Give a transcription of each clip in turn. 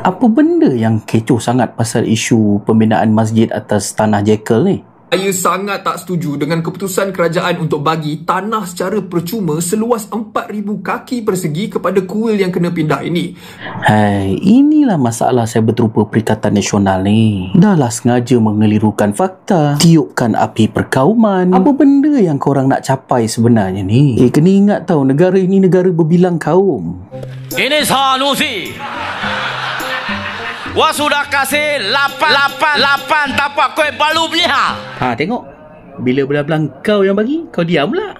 Apa benda yang kecoh sangat pasal isu pembinaan masjid atas tanah Jekyll ni? Saya sangat tak setuju dengan keputusan kerajaan untuk bagi tanah secara percuma seluas 4,000 kaki persegi kepada kuil yang kena pindah ini. Hai, inilah masalah saya berterupa Perikatan Nasional ni. Dahlah sengaja mengelirukan fakta, tiupkan api perkauman. Apa benda yang korang nak capai sebenarnya ni? Kena ingat tau, negara ini negara berbilang kaum. Ini Sanusi. Wah sudah kasih 8 tapak kuih balu punya. Tengok. Bila belah-belah kau yang bagi, kau diam pula.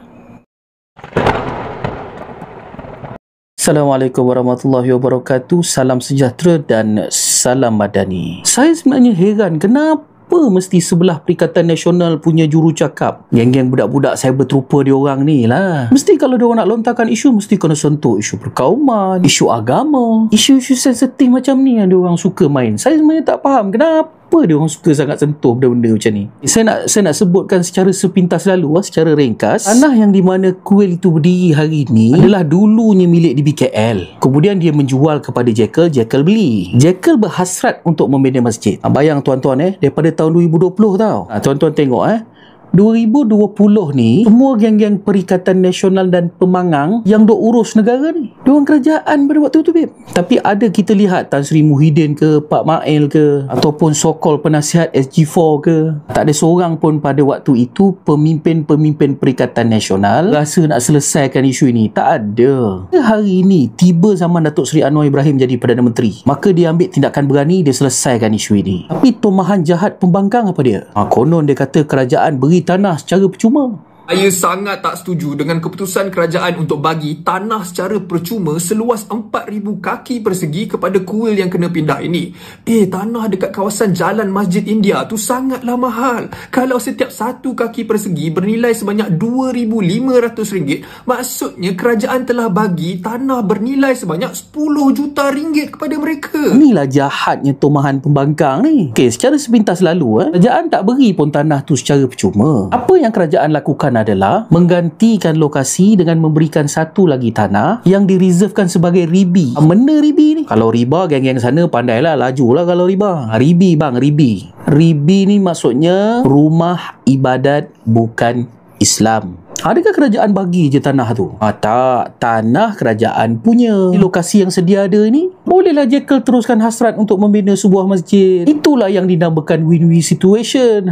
Assalamualaikum warahmatullahi wabarakatuh. Salam sejahtera dan salam madani. Saya sebenarnya heran kenapa mesti sebelah Perikatan Nasional punya jurucakap, geng-geng budak-budak saya berterupa diorang ni lah. Mesti kalau diorang nak lontarkan isu, mesti kena sentuh isu perkauman, isu agama, isu-isu sensitif macam ni yang diorang suka main. Saya sebenarnya tak faham kenapa diorang suka sangat sentuh benda-benda macam ni. Saya nak sebutkan secara sepintas lalu, secara ringkas. Tanah yang di mana kuil itu berdiri hari ini adalah dulunya milik DBKL. Kemudian dia menjual kepada Jekyll, Jekyll beli. Jekyll berhasrat untuk membina masjid. Bayang tuan-tuan daripada tahun 2020 tau. Tuan-tuan tengok 2020 ni semua geng-geng Perikatan Nasional dan Pemangang yang duk urus negara ni, diorang kerajaan pada waktu tu, babe. Tapi ada kita lihat Tan Sri Muhyiddin ke, Pak Mail ke, ataupun so-called penasihat SG4 ke, tak ada seorang pun pada waktu itu pemimpin-pemimpin Perikatan Nasional rasa nak selesaikan isu ini. Tak ada. Hari ini tiba zaman Datuk Seri Anwar Ibrahim jadi Perdana Menteri, maka dia ambil tindakan berani, dia selesaikan isu ini. Tapi tomahan jahat pembangkang apa dia? Konon dia kata kerajaan beri tanah secara percuma. Saya sangat tak setuju dengan keputusan kerajaan untuk bagi tanah secara percuma seluas 4,000 kaki persegi kepada kuil yang kena pindah ini. Tanah dekat kawasan Jalan Masjid India tu sangatlah mahal. Kalau setiap satu kaki persegi bernilai sebanyak RM2,500, maksudnya kerajaan telah bagi tanah bernilai sebanyak RM10 juta kepada mereka. Inilah jahatnya tomahan pembangkang ni. Secara sepintas lalu, kerajaan tak beri pun tanah tu secara percuma. Apa yang kerajaan lakukan adalah menggantikan lokasi dengan memberikan satu lagi tanah yang direservekan sebagai ribi. Mana ribi ni? Kalau riba, geng-geng sana pandailah, lajulah kalau riba. Ribi bang, ribi. Ribi ni maksudnya rumah ibadat bukan Islam. Adakah kerajaan bagi je tanah tu? Tak, tanah kerajaan punya. Di lokasi yang sedia ada ni, bolehlah Jekyll teruskan hasrat untuk membina sebuah masjid. Itulah yang dinamakan win-win situation.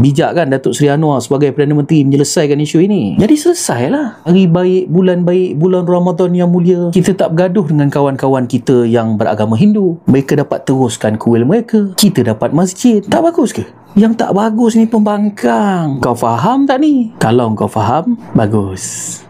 Bijak kan Datuk Seri Anwar sebagai Perdana Menteri menyelesaikan isu ini. Jadi selesailah. Hari baik, bulan Ramadan yang mulia, kita tak bergaduh dengan kawan-kawan kita yang beragama Hindu. Mereka dapat teruskan kuil mereka, kita dapat masjid. Tak bagus ke? Yang tak bagus ni pembangkang. Kau faham tak ni? Kalau kau faham, bagus.